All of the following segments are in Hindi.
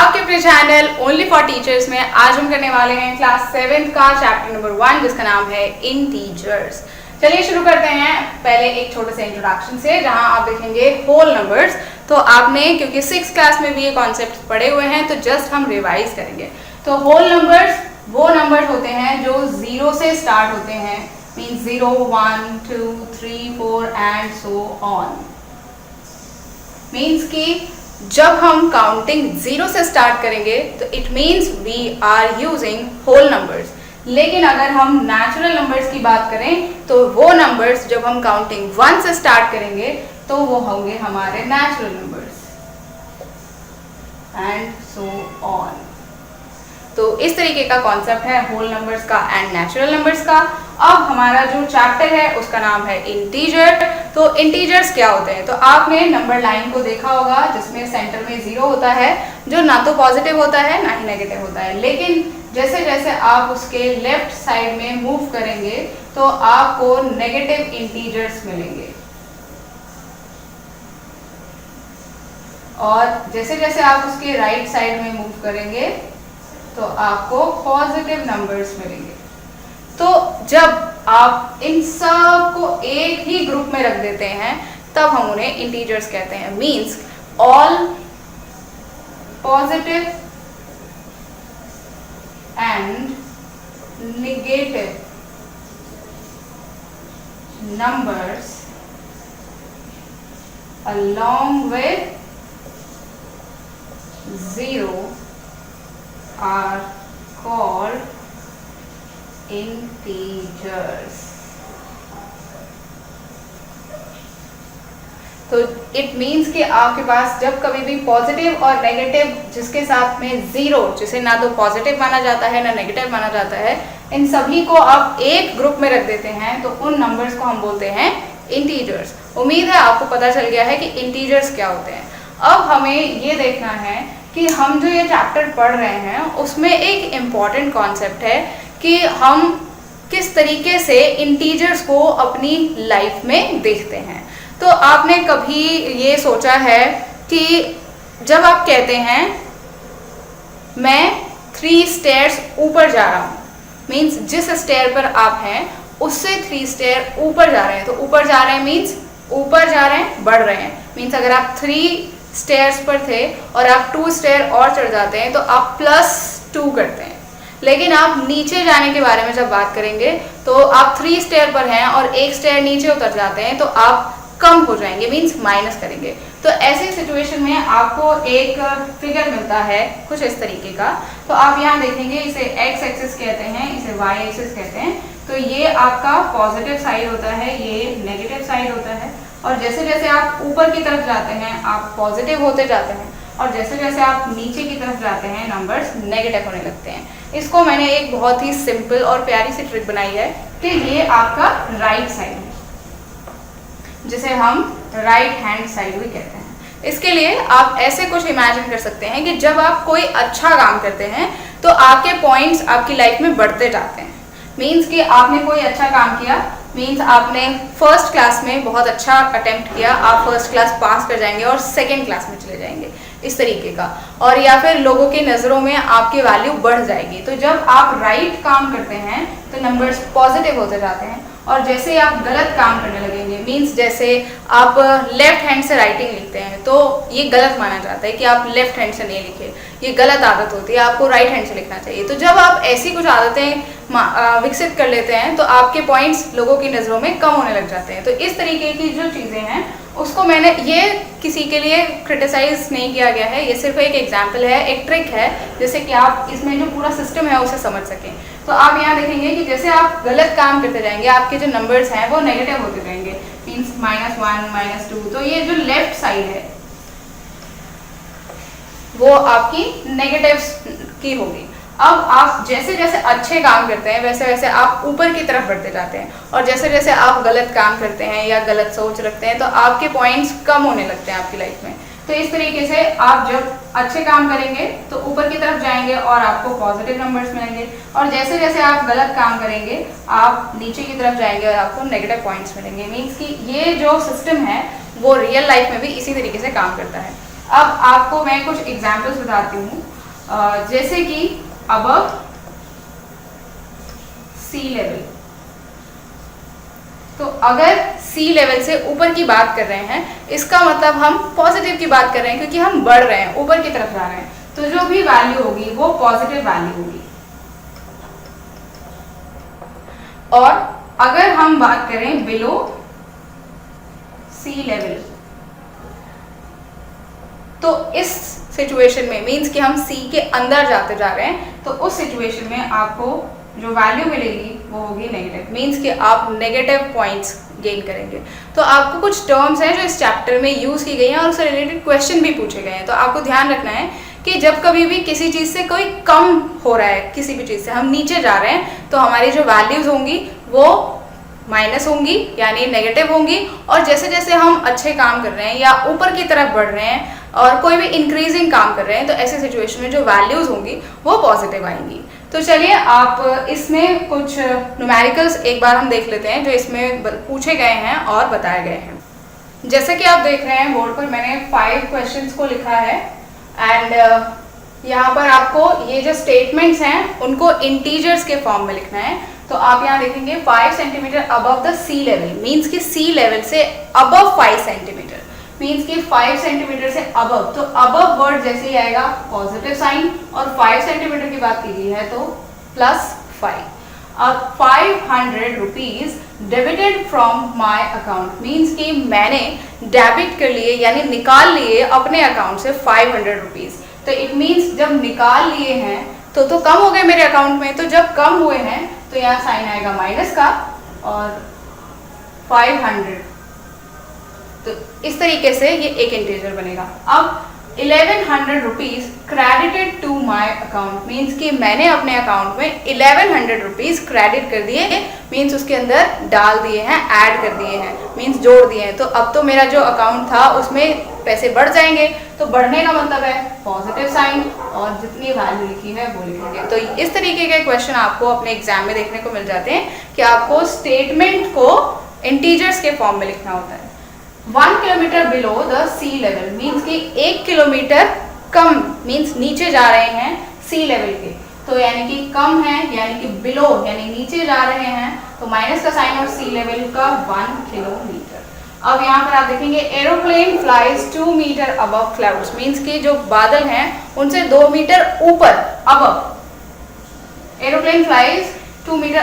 आपके अपने चैनल ओनली फॉर टीचर्स में आज हम करने वाले हैं क्लास 7 का चैप्टर नंबर 1 जिसका नाम है इंटीजर्स। चलिए शुरू करते हैं पहले एक छोटे से इंट्रोडक्शन से, जहां आप देखेंगे होल नंबर्स। तो आपने क्योंकि 6th क्लास में भी ये कॉन्सेप्ट पढ़े हुए हैं तो जस्ट हम रिवाइज करेंगे। तो होल नंबर्स वो नंबर्स होते हैं जो 0 से स्टार्ट होते हैं, means 0, 1, 2, 3, 4 and so on. Means कि जब हम काउंटिंग 0 से स्टार्ट करेंगे तो it means we are using whole numbers. लेकिन अगर हम नेचुरल नंबर्स की बात करें तो वो नंबर्स जब हम काउंटिंग 1 से स्टार्ट करेंगे तो वो होंगे हमारे natural numbers and so on. तो इस तरीके का कॉन्सेप्ट है होल नंबर्स का एंड नेचुरल नंबर्स का। अब हमारा जो चैप्टर है उसका नाम है इंटीजर। तो इंटीजर्स क्या होते हैं? तो आपने नंबर लाइन को देखा होगा जिसमें सेंटर में 0 होता है, जो ना तो पॉजिटिव होता है ना ही नेगेटिव होता है। लेकिन जैसे जैसे आप उसके लेफ्ट साइड में मूव करेंगे तो आपको नेगेटिव इंटीजर्स मिलेंगे, और जैसे जैसे आप उसके राइट साइड में मूव करेंगे तो आपको पॉजिटिव नंबर्स मिलेंगे। तो जब आप इन सब को एक ही ग्रुप में रख देते हैं तब हम उन्हें इंटीजर्स कहते हैं। Means all positive and negative numbers along with 0 are called integers. तो इट मीन्स कि आपके पास जब कभी भी पॉजिटिव और नेगेटिव जिसके साथ में 0, जिसे ना तो पॉजिटिव माना जाता है ना नेगेटिव माना जाता है, इन सभी को आप एक ग्रुप में रख देते हैं तो उन नंबर्स को हम बोलते हैं इंटीजर्स। उम्मीद है आपको पता चल गया है कि इंटीजर्स क्या होते हैं। अब हमें ये देखना है कि हम जो ये चैप्टर पढ़ रहे हैं उसमें एक इम्पॉर्टेंट कॉन्सेप्ट है कि हम किस तरीके से इंटीजर्स को अपनी लाइफ में देखते हैं। तो आपने कभी ये सोचा है कि जब आप कहते हैं मैं 3 स्टेयर्स ऊपर जा रहा हूँ, मीन्स जिस स्टेयर पर आप हैं उससे 3 स्टेयर ऊपर जा रहे हैं। तो ऊपर जा रहे हैं मीन्स ऊपर जा रहे हैं, बढ़ रहे हैं। मीन्स अगर आप 3 स्टेयर्स पर थे और आप 2 स्टेयर और चढ़ जाते हैं तो आप +2 करते हैं। लेकिन आप नीचे जाने के बारे में जब बात करेंगे तो आप 3 स्टेयर पर हैं और 1 स्टेयर नीचे उतर जाते हैं तो आप कम हो जाएंगे, मीन्स माइनस करेंगे। तो ऐसी सिचुएशन में आपको एक फिगर मिलता है कुछ इस तरीके का। तो आप यहाँ देखेंगे, इसे एक्स एक्सिस कहते हैं, इसे वाई एक्सिस कहते हैं। तो ये आपका पॉजिटिव साइड होता है, ये नेगेटिव साइड होता है। और जैसे जैसे आप ऊपर की तरफ जाते हैं आप पॉजिटिव होते जाते हैं, और जैसे जैसे आप नीचे की तरफ जाते हैं नंबर्स नेगेटिव होने लगते हैं। इसको मैंने एक बहुत ही सिंपल और प्यारी सी ट्रिक बनाई है कि ये आपका राइट साइड है, जिसे हम राइट हैंड साइड भी कहते हैं। इसके लिए आप ऐसे कुछ इमेजिन कर सकते हैं कि जब आप कोई अच्छा काम करते हैं तो आपके पॉइंट्स आपकी लाइफ में बढ़ते जाते हैं। मीन्स कि आपने कोई अच्छा काम किया, मीन्स आपने फर्स्ट क्लास में बहुत अच्छा अटेम्प्ट किया, आप फर्स्ट क्लास पास कर जाएंगे और सेकंड क्लास में चले जाएंगे, इस तरीके का। और या फिर लोगों की नज़रों में आपकी वैल्यू बढ़ जाएगी। तो जब आप राइट काम करते हैं तो नंबर्स पॉजिटिव होते जाते हैं, और जैसे आप गलत काम करने लगेंगे, मीन्स जैसे आप लेफ्ट हैंड से राइटिंग लिखते हैं तो ये गलत माना जाता है कि आप लेफ्ट हैंड से नहीं लिखे, ये गलत आदत होती है, आपको राइट हैंड से लिखना चाहिए। तो जब आप ऐसी कुछ आदतें विकसित कर लेते हैं तो आपके पॉइंट्स लोगों की नज़रों में कम होने लग जाते हैं। तो इस तरीके की जो चीज़ें हैं उसको मैंने, ये किसी के लिए क्रिटिसाइज नहीं किया गया है, ये सिर्फ एक एग्जाम्पल है, एक ट्रिक है, जैसे कि आप इसमें जो पूरा सिस्टम है उसे समझ सकें। तो आप यहाँ देखेंगे कि जैसे आप गलत काम करते जाएंगे आपके जो नंबर्स हैं वो नेगेटिव होते जाएंगे, मीन्स -1, -2। तो ये जो लेफ्ट साइड है वो आपकी नेगेटिव की होगी। अब आप जैसे जैसे अच्छे काम करते हैं वैसे वैसे आप ऊपर की तरफ बढ़ते जाते हैं, और जैसे जैसे आप गलत काम करते हैं या गलत सोच रखते हैं तो आपके पॉइंट्स कम होने लगते हैं आपकी लाइफ में। तो इस तरीके से आप जब अच्छे काम करेंगे तो ऊपर की तरफ जाएंगे और आपको पॉजिटिव नंबर्स मिलेंगे, और जैसे जैसे आप गलत काम करेंगे आप नीचे की तरफ जाएंगे और आपको नेगेटिव पॉइंट्स मिलेंगे। मीन्स कि ये जो सिस्टम है वो रियल लाइफ में भी इसी तरीके से काम करता है। अब आपको मैं कुछ एग्जाम्पल्स बताती हूँ। जैसे कि अबव सी लेवल। तो अगर सी लेवल से ऊपर की बात कर रहे हैं, इसका मतलब हम पॉजिटिव की बात कर रहे हैं, क्योंकि हम बढ़ रहे हैं, ऊपर की तरफ जा रहे हैं, तो जो भी वैल्यू होगी वो पॉजिटिव वैल्यू होगी। और अगर हम बात करें बिलो सी लेवल, तो इस सिचुएशन में मींस कि हम सी के अंदर जाते जा रहे हैं, तो उस सिचुएशन में आपको जो वैल्यू मिलेगी वो होगी नेगेटिव, मींस कि आप नेगेटिव पॉइंट्स गेन करेंगे। तो आपको कुछ टर्म्स हैं जो इस चैप्टर में यूज की गई हैं और उससे रिलेटेड क्वेश्चन भी पूछे गए हैं। तो आपको ध्यान रखना है कि जब कभी भी किसी चीज़ से कोई कम हो रहा है, किसी भी चीज़ से हम नीचे जा रहे हैं, तो हमारी जो वैल्यूज होंगी वो माइनस होंगी, यानी नेगेटिव होंगी। और जैसे जैसे हम अच्छे काम कर रहे हैं या ऊपर की तरफ बढ़ रहे हैं और कोई भी इंक्रीजिंग काम कर रहे हैं, तो ऐसे सिचुएशन में जो वैल्यूज होंगी वो पॉजिटिव आएंगी। तो चलिए आप इसमें कुछ न्यूमेरिकल्स एक बार हम देख लेते हैं जो इसमें पूछे गए हैं और बताए गए हैं। जैसे कि आप देख रहे हैं बोर्ड पर मैंने 5 क्वेश्चंस को लिखा है एंड यहाँ पर आपको ये जो स्टेटमेंट्स हैं उनको इंटीजर्स के फॉर्म में लिखना है। तो आप यहाँ देखेंगे 5 centimetre above the sea level, means कि सी लेवल से अबव 5 सेंटीमीटर, मीन्स कि 5 सेंटीमीटर से अबव, तो अबव वर्ड जैसे ही आएगा पॉजिटिव साइन, और 5 सेंटीमीटर की बात की गई है तो +5। अब 500 rupees debited from my account, means कि मैंने डेबिट कर लिए यानी निकाल लिए अपने अकाउंट से 500 रुपीज। तो इट मीन्स जब निकाल लिए हैं तो कम हो गए मेरे अकाउंट में, तो जब कम हुए हैं तो यहाँ साइन आएगा माइनस का और 500। तो इस तरीके से ये एक इंटीजर बनेगा। अब 1100 rupees credited to my account, means कि मैंने अपने अकाउंट में 1100 रुपीज क्रेडिट कर दिए, मीन्स उसके अंदर डाल दिए हैं, ऐड कर दिए हैं, मीन्स जोड़ दिए हैं। तो अब तो मेरा जो अकाउंट था उसमें पैसे बढ़ जाएंगे, तो बढ़ने का मतलब है पॉजिटिव साइन, और जितनी वैल्यू लिखी है वो लिखेंगे। तो इस तरीके के क्वेश्चन आपको अपने एग्जाम में देखने को मिल जाते हैं कि आपको स्टेटमेंट को इंटीजर्स के फॉर्म में लिखना होता है। 1 kilometre below the sea level, means कि 1 किलोमीटर कम, मीन्स नीचे जा रहे हैं सी लेवल के, तो यानी कि कम है, यानी कि बिलो यानी नीचे जा रहे हैं, तो माइनस का साइन और सी लेवल का 1 किलोमीटर। अब यहाँ पर आप देखेंगे aeroplane flies 2 metre above clouds, means कि जो बादल हैं उनसे 2 मीटर ऊपर, above, aeroplane flies 2 metre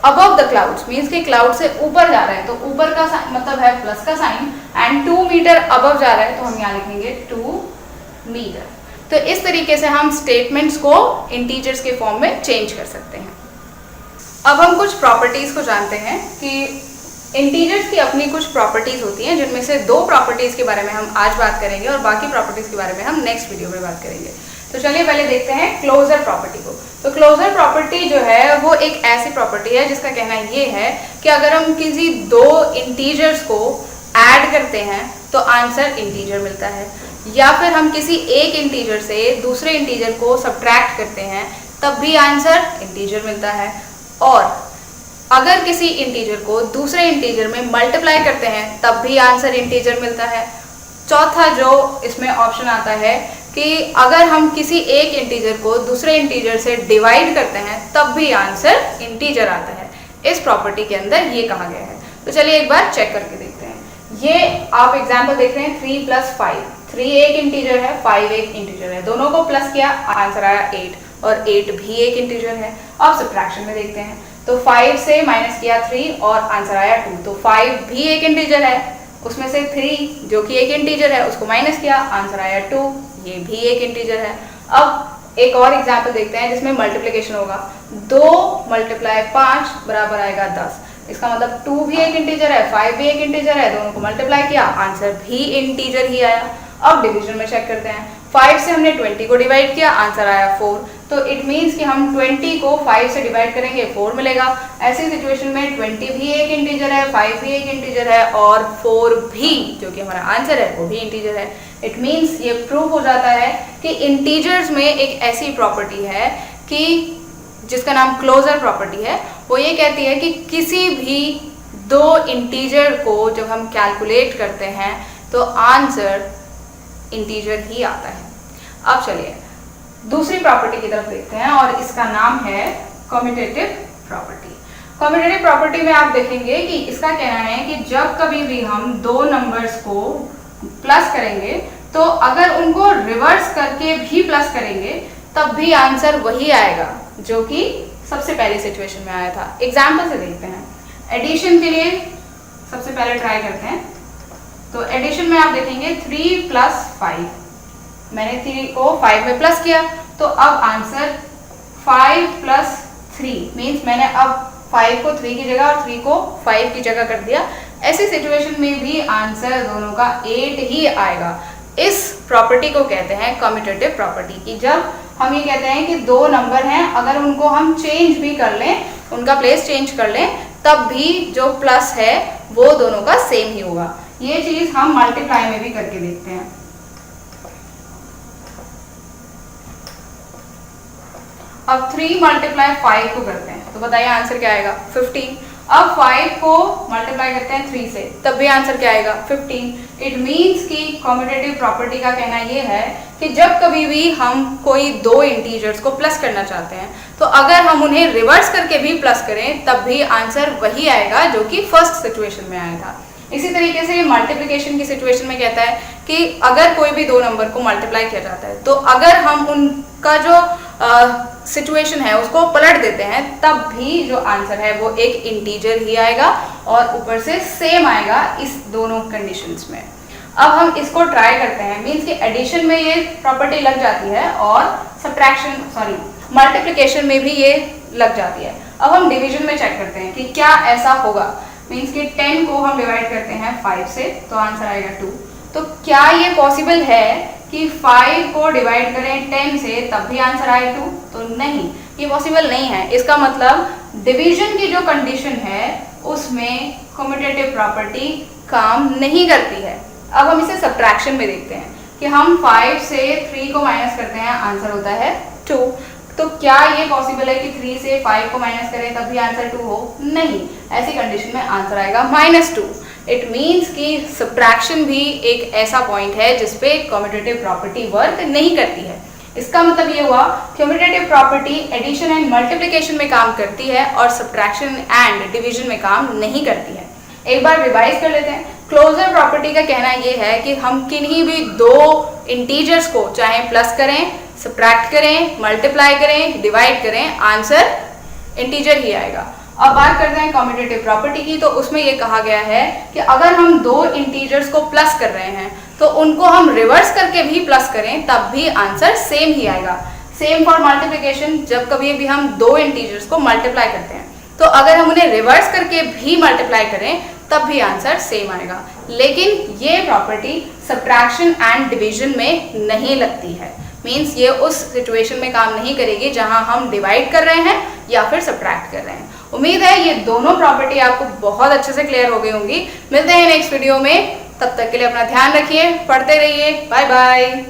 above the clouds, means कि क्लाउड से ऊपर जा रहे हैं, तो ऊपर का मतलब है प्लस का साइन, एंड 2 मीटर अबव जा रहे हैं तो हम यहाँ लिखेंगे 2 मीटर। तो इस तरीके से हम स्टेटमेंट्स को इंटीजर्स के फॉर्म में चेंज कर सकते हैं। अब हम कुछ प्रॉपर्टीज को जानते हैं कि इंटीजर्स की अपनी कुछ प्रॉपर्टीज होती हैं, जिनमें से 2 प्रॉपर्टीज के बारे में हम आज बात करेंगे और बाकी प्रॉपर्टीज के बारे में हम नेक्स्ट वीडियो में बात करेंगे। तो चलिए पहले देखते हैं क्लोजर प्रॉपर्टी को। तो क्लोजर प्रॉपर्टी जो है वो एक ऐसी प्रॉपर्टी है जिसका कहना ये है कि अगर हम किसी 2 इंटीजर्स को ऐड करते हैं तो आंसर इंटीजर मिलता है, या फिर हम किसी एक इंटीजर से दूसरे इंटीजर को सब्ट्रैक्ट करते हैं तब भी आंसर इंटीजर मिलता है, और अगर किसी इंटीजर को दूसरे इंटीजर में मल्टीप्लाई करते हैं तब भी आंसर इंटीजर मिलता है। चौथा जो इसमें ऑप्शन आता है कि अगर हम किसी एक इंटीजर को दूसरे इंटीजर से डिवाइड करते हैं तब भी आंसर इंटीजर आता है। इस प्रॉपर्टी के अंदर ये कहा गया है। तो चलिए एक बार चेक करके देखते हैं। ये आप एग्जाम्पल देख रहे हैं 3 + 5, 3 एक इंटीजर है, 5 एक इंटीजर है, दोनों को प्लस किया आंसर आया 8, और 8 भी एक इंटीजर है। अब सब्ट्रैक्शन में देखते हैं, तो 5 से माइनस किया 3 और आंसर आया 2, तो 5 भी एक इंटीजर है, उसमें से 3 जो कि एक इंटीजर है उसको माइनस किया आंसर आया 2, ये भी एक इंटीजर है। अब एक और एग्जाम्पल देखते हैं जिसमें मल्टीप्लिकेशन होगा, 2 × 5 बराबर आएगा 10, इसका मतलब 2 भी एक इंटीजर है, 5 भी एक इंटीजर है, दोनों को मल्टीप्लाई किया आंसर भी इंटीजर ही आया। अब डिवीजन में चेक करते हैं, 5 से हमने 20 को डिवाइड किया आंसर आया 4, तो इट मीन्स कि हम 20 को 5 से डिवाइड करेंगे 4 मिलेगा। ऐसी सिचुएशन में 20 भी एक इंटीजर है, 5 भी एक इंटीजर है, और 4 भी जो कि हमारा आंसर है वो भी इंटीजर है। इट मीन्स ये प्रूव हो जाता है कि इंटीजर्स में एक ऐसी प्रॉपर्टी है कि जिसका नाम क्लोजर प्रॉपर्टी है। वो ये कहती है कि किसी भी 2 इंटीजर को जब हम कैलकुलेट करते हैं तो आंसर इंटीजर ही आता है। अब चलिए दूसरी प्रॉपर्टी की तरफ देखते हैं और इसका नाम है कम्यूटेटिव प्रॉपर्टी। कम्यूटेटिव प्रॉपर्टी में आप देखेंगे कि इसका कहना है कि जब कभी भी हम दो नंबर्स को प्लस करेंगे तो अगर उनको रिवर्स करके भी प्लस करेंगे तब भी आंसर वही आएगा जो कि सबसे पहली सिचुएशन में आया था। एग्जाम्पल से देखते हैं। एडिशन के लिए सबसे पहले ट्राई करते हैं। तो एडिशन में आप देखेंगे 3 + 5, मैंने 3 को 5 में प्लस किया तो अब आंसर 5 + 3 मीन्स मैंने अब 5 को 3 की जगह और 3 को 5 की जगह कर दिया। ऐसी सिचुएशन में भी आंसर दोनों का 8 ही आएगा। इस प्रॉपर्टी को कहते हैं कम्यूटेटिव प्रॉपर्टी की जब हम ये कहते हैं कि दो नंबर हैं, अगर उनको हम चेंज भी कर लें, उनका प्लेस चेंज कर लें, तब भी जो प्लस है वो दोनों का सेम ही होगा। ये चीज हम मल्टीप्लाई में भी करके देखते हैं। अब 3 × 5 को करते हैं तो बताइए आंसर क्या आएगा 15। अब 5 को मल्टीप्लाई करते हैं 3 से तब भी आंसर क्या आएगा 15। इट मीन्स कि कम्यूटेटिव प्रॉपर्टी का कहना ये है कि जब कभी भी हम कोई दो इंटीजर्स को प्लस करना चाहते हैं तो अगर हम उन्हें रिवर्स करके भी प्लस करें तब भी आंसर वही आएगा जो कि फर्स्ट सिचुएशन में आया था। इसी तरीके से मल्टीप्लिकेशन की सिचुएशन में कहता है कि अगर कोई भी दो नंबर को मल्टीप्लाई किया जाता है तो अगर हम उनका जो सिचुएशन है उसको पलट देते हैं तब भी जो आंसर है वो एक इंटीजर ही आएगा और ऊपर से सेम आएगा इस दोनों कंडीशंस में। अब हम इसको ट्राई करते हैं। मीन्स कि एडिशन में ये प्रॉपर्टी लग जाती है और मल्टीप्लिकेशन में भी ये लग जाती है। अब हम डिवीजन में चेक करते हैं कि क्या ऐसा होगा। मीन्स कि 10 को हम डिवाइड करते हैं 5 से तो आंसर आएगा 2। तो क्या ये पॉसिबल है कि 5 को डिवाइड करें 10 से तब भी आंसर आए 2? तो नहीं, ये पॉसिबल नहीं है। इसका मतलब डिवीजन की जो कंडीशन है उसमें कम्यूटेटिव प्रॉपर्टी काम नहीं करती है। अब हम इसे सब्ट्रैक्शन में देखते हैं कि हम 5 से 3 को माइनस करते हैं, आंसर होता है 2। तो क्या ये पॉसिबल है कि 3 से 5 को माइनस करें तब भी आंसर 2 हो? नहीं, ऐसी कंडीशन में आंसर आएगा -2। इट मीन्स कि सब्ट्रैक्शन भी एक ऐसा पॉइंट है जिसपे कम्यूटेटिव प्रॉपर्टी वर्क नहीं करती है। इसका मतलब ये हुआ commutative property addition and multiplication में काम करती है और सब्ट्रैक्शन एंड डिवीजन में काम नहीं करती है। एक बार रिवाइज कर लेते हैं। क्लोजर प्रॉपर्टी का कहना ये है कि हम किन्हीं भी दो इंटीजर्स को चाहे प्लस करें, सब्ट्रैक्ट करें, मल्टीप्लाई करें, डिवाइड करें, आंसर इंटीजर ही आएगा। अब बात करते हैं कम्यूटेटिव प्रॉपर्टी की। तो उसमें ये कहा गया है कि अगर हम दो इंटीजर्स को प्लस कर रहे हैं तो उनको हम रिवर्स करके भी प्लस करें तब भी आंसर सेम ही आएगा। सेम फॉर मल्टीप्लिकेशन, जब कभी भी हम दो इंटीजर्स को मल्टीप्लाई करते हैं तो अगर हम उन्हें रिवर्स करके भी मल्टीप्लाई करें तब भी आंसर सेम आएगा। लेकिन ये प्रॉपर्टी सब्ट्रैक्शन एंड डिवीजन में नहीं लगती है। मीन्स ये उस सिचुएशन में काम नहीं करेगी जहां हम डिवाइड कर रहे हैं या फिर सब्ट्रैक्ट कर रहे हैं। उम्मीद है ये दोनों प्रॉपर्टी आपको बहुत अच्छे से क्लियर हो गई होंगी। मिलते हैं नेक्स्ट वीडियो में, तब तक के लिए अपना ध्यान रखिए, पढ़ते रहिए। Bye bye.